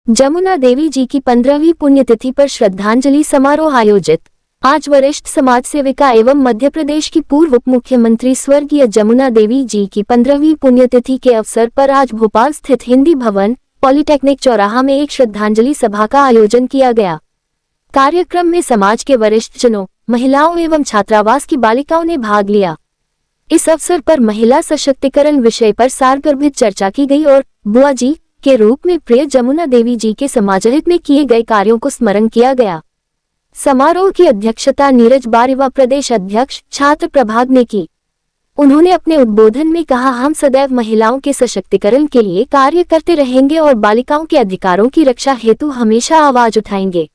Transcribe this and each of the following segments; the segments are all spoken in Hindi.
जमुना देवी जी की 15वीं पुण्यतिथि पर श्रद्धांजलि समारोह आयोजित। आज वरिष्ठ समाज सेविका एवं मध्य प्रदेश की पूर्व उप मुख्यमंत्री स्वर्गीय जमुना देवी जी की 15वीं पुण्यतिथि के अवसर पर आज भोपाल स्थित हिंदी भवन पॉलिटेक्निक चौराहा में एक श्रद्धांजलि सभा का आयोजन किया गया। कार्यक्रम में समाज के वरिष्ठ जनों, महिलाओं एवं छात्रावास की बालिकाओं ने भाग लिया। इस अवसर पर महिला सशक्तिकरण विषय पर सारगर्भित चर्चा की गई और बुआ जी के रूप में प्रिय जमुना देवी जी के समाजहित में किए गए कार्यों को स्मरण किया गया। समारोह की अध्यक्षता नीरज बारिवा प्रदेश अध्यक्ष छात्र प्रभाग ने की। उन्होंने अपने उद्बोधन में कहा, हम सदैव महिलाओं के सशक्तिकरण के लिए कार्य करते रहेंगे और बालिकाओं के अधिकारों की रक्षा हेतु हमेशा आवाज उठाएंगे।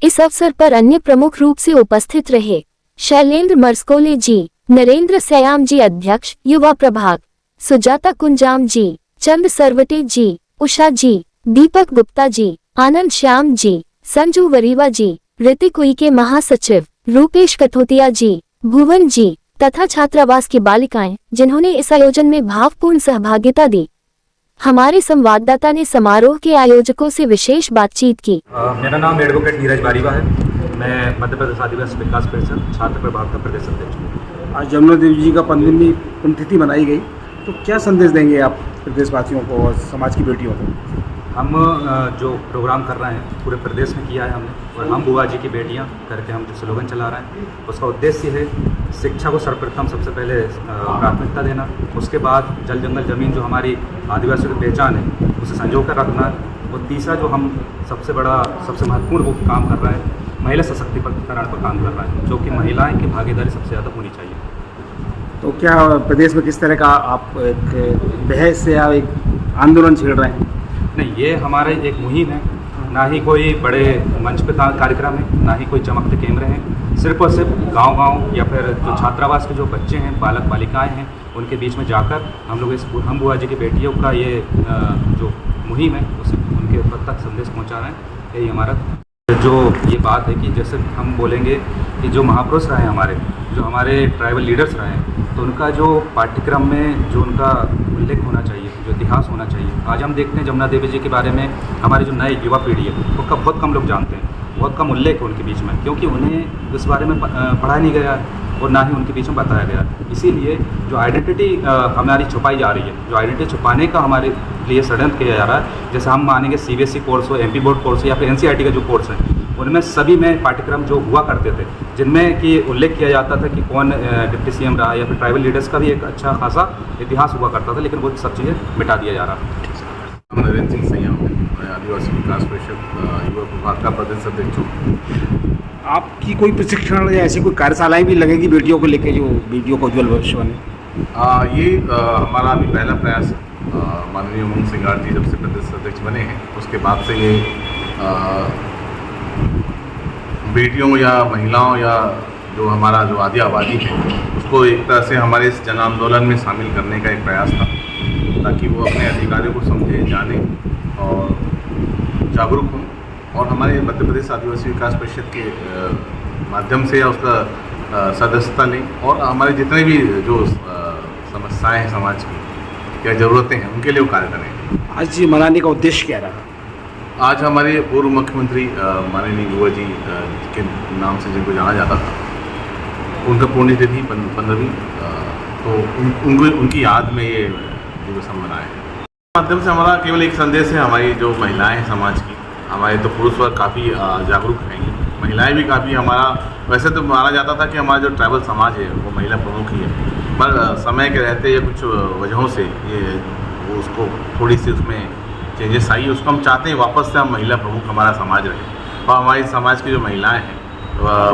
इस अवसर पर अन्य प्रमुख रूप से उपस्थित रहे शैलेंद्र मरस्कोले जी, नरेंद्र सयाम जी अध्यक्ष युवा प्रभाग, सुजाता कुंजाम जी, चंद सरवटे जी, उषा जी, दीपक गुप्ता जी, आनंद श्याम जी, संजू वरीवा जी, ऋतिक उइके महासचिव, रूपेश कथोतिया जी, भुवन जी तथा छात्रावास की बालिकाएं, जिन्होंने इस आयोजन में भावपूर्ण सहभागिता दी। हमारे संवाददाता ने समारोह के आयोजकों से विशेष बातचीत की। मेरा नाम एडवोकेट नीरज बारिवा है। मैं मध्य प्रदेश आदिवासी विकास परिषद छात्र प्रभाग का प्रदेश अध्यक्ष हूँ। आज जमुना देवी जी का 15वीं पुण्यतिथि मनाई गई, तो क्या संदेश देंगे आप प्रदेशवासियों को और समाज की बेटियों को? हम जो प्रोग्राम कर रहे हैं पूरे प्रदेश में किया है हमने, और हम बुआ जी की बेटियां करके हम जो स्लोगन चला रहे हैं उसका उद्देश्य है शिक्षा को सर्वप्रथम सबसे पहले प्राथमिकता देना, उसके बाद जल जंगल ज़मीन जो हमारी आदिवासियों की पहचान है उसे संजो कर रखना, और तीसरा जो हम सबसे बड़ा सबसे महत्वपूर्ण वो काम कर रहे हैं महिला सशक्तिकरण पर काम कर रहे हैं, जो कि महिलाएँ की भागीदारी सबसे ज़्यादा होनी चाहिए। तो क्या प्रदेश में किस तरह का आप एक बहस या एक आंदोलन छेड़ रहे हैं? नहीं, ये हमारे एक मुहिम है, ना ही कोई बड़े मंच पे कार्यक्रम है, ना ही कोई चमकते कैमरे हैं। सिर्फ और सिर्फ गांव-गांव या फिर जो छात्रावास के जो बच्चे हैं, बालक बालिकाएं हैं, उनके बीच में जाकर हम लोग इस हम बुआ जी की बेटियों का ये जो मुहिम है उसे उनके तक संदेश पहुँचा रहे हैं। यही हमारा जो ये बात है कि जैसे हम बोलेंगे कि जो महापुरुष रहे हैं जो हमारे ट्राइबल लीडर्स रहे हैं, तो उनका जो पाठ्यक्रम में जो उनका उल्लेख होना चाहिए, जो इतिहास होना चाहिए। आज हम देखते हैं जमुना देवी जी के बारे में हमारे जो नए युवा पीढ़ी है वो बहुत कम लोग जानते हैं, बहुत कम उल्लेख है उनके बीच में, क्योंकि उन्हें इस बारे में पढ़ाया नहीं गया और ना ही उनके बीच में बताया गया। इसीलिए जो आइडेंटिटी हमारी छुपाई जा रही है, जो आइडेंटिटी छुपाने का हमारे लिए षड्यंत्र किया जा रहा है, जैसे हम मानेंगे CBSE कोर्स हो, MP बोर्ड कोर्स हो या फिर NCERT का जो कोर्स है, उनमें सभी में पाठ्यक्रम जो हुआ करते थे जिनमें कि उल्लेख किया जाता था कि कौन डिप्टी CM रहा या फिर ट्राइबल लीडर्स का भी एक अच्छा खासा इतिहास हुआ करता था, लेकिन वो सब चीज़ें मिटा दिया जा रहा है। नरेंद्र सिंह सैयाम, मैं आदिवासी विकास परिषद युवा प्रभाग का प्रदेश अध्यक्ष हूँ। आपकी कोई प्रशिक्षण या ऐसी कोई कार्यशालाएं भी लगेगी बेटियों को लेकर, जो बेटियों को उज्ज्वल भविष्य बने? ये हमारा अभी पहला प्रयास माननीय उमंग सिंगार जी जब से प्रदेश अध्यक्ष बने हैं उसके बाद से ये बेटियों या महिलाओं या जो हमारा जो आदि आबादी है उसको एक तरह से हमारे इस जन आंदोलन में शामिल करने का एक प्रयास था, ताकि वो अपने अधिकारों को समझें, जानें और जागरूक हों, और हमारे मध्य प्रदेश आदिवासी विकास परिषद के माध्यम से या उसका सदस्यता लें, और हमारे जितने भी जो समस्याएं हैं समाज की, क्या ज़रूरतें हैं, उनके लिए वो कार्य करें। आज मनाने का उद्देश्य क्या रहा? आज हमारे पूर्व मुख्यमंत्री माननीय बुआ जी के नाम से जिनको जाना जाता था, उनका पुण्यतिथि 15वीं, तो उनकी याद में ये दिवस हम मनाए हैं। माध्यम से हमारा केवल एक संदेश है, हमारी जो महिलाएं हैं समाज की, हमारे तो पुरुष वर्ग काफ़ी जागरूक हैं, महिलाएं भी काफ़ी, हमारा वैसे तो माना जाता था कि हमारा जो ट्राइबल समाज है वो महिला प्रमुख ही है, पर समय के रहते या कुछ वजहों से ये वो उसको थोड़ी सी उसमें चेंजेस आई, उसको हम चाहते हैं वापस से हम महिला प्रमुख हमारा समाज रहे, और हमारी समाज की जो महिलाएं हैं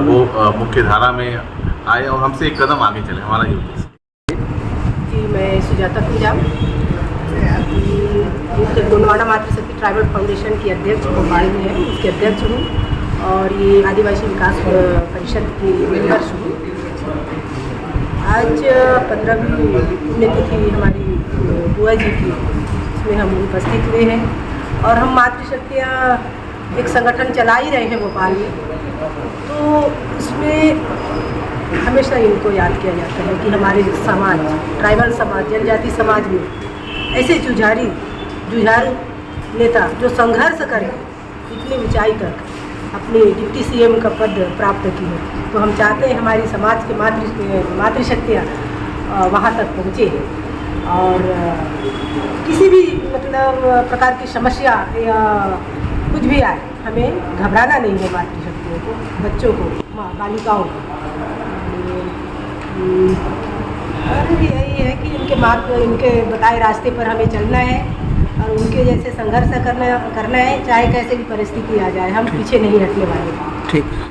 वो मुख्य धारा में आए और हमसे एक कदम आगे चले, हमारा ये उद्देश्य। जी, मैं सुजाता कुंजाम, गोंडवाना मातृशक्ति ट्राइबल फाउंडेशन की अध्यक्ष भोपाल में है, उसके अध्यक्ष हूँ, और ये आदिवासी विकास परिषद की मेंबर्स हूँ। आज 15वीं पुण्यतिथि हमारी बुआ जी की, उसमें हम उपस्थित हुए हैं, और हम मातृशक्तियाँ एक संगठन चला ही रहे हैं भोपाल में, तो उसमें हमेशा इनको याद किया जाता है कि हमारे समाज, ट्राइबल समाज, जनजाति समाज में ऐसे जुझारू नेता जो संघर्ष करके इतनी ऊंचाई तक अपनी डिप्टी सीएम का पद प्राप्त की है। तो हम चाहते हैं हमारी समाज के मातृशक्तियाँ वहाँ तक पहुँचे और किसी भी मतलब प्रकार की समस्या या कुछ भी आए, हमें घबराना नहीं है। मातृशक्तियों को, बच्चों को, बालिकाओं को, और यही है कि इनके बताए रास्ते पर हमें चलना है और उनके जैसे संघर्ष करना है, चाहे कैसे भी परिस्थिति आ जाए, हम पीछे नहीं हटने वाले। ठीक।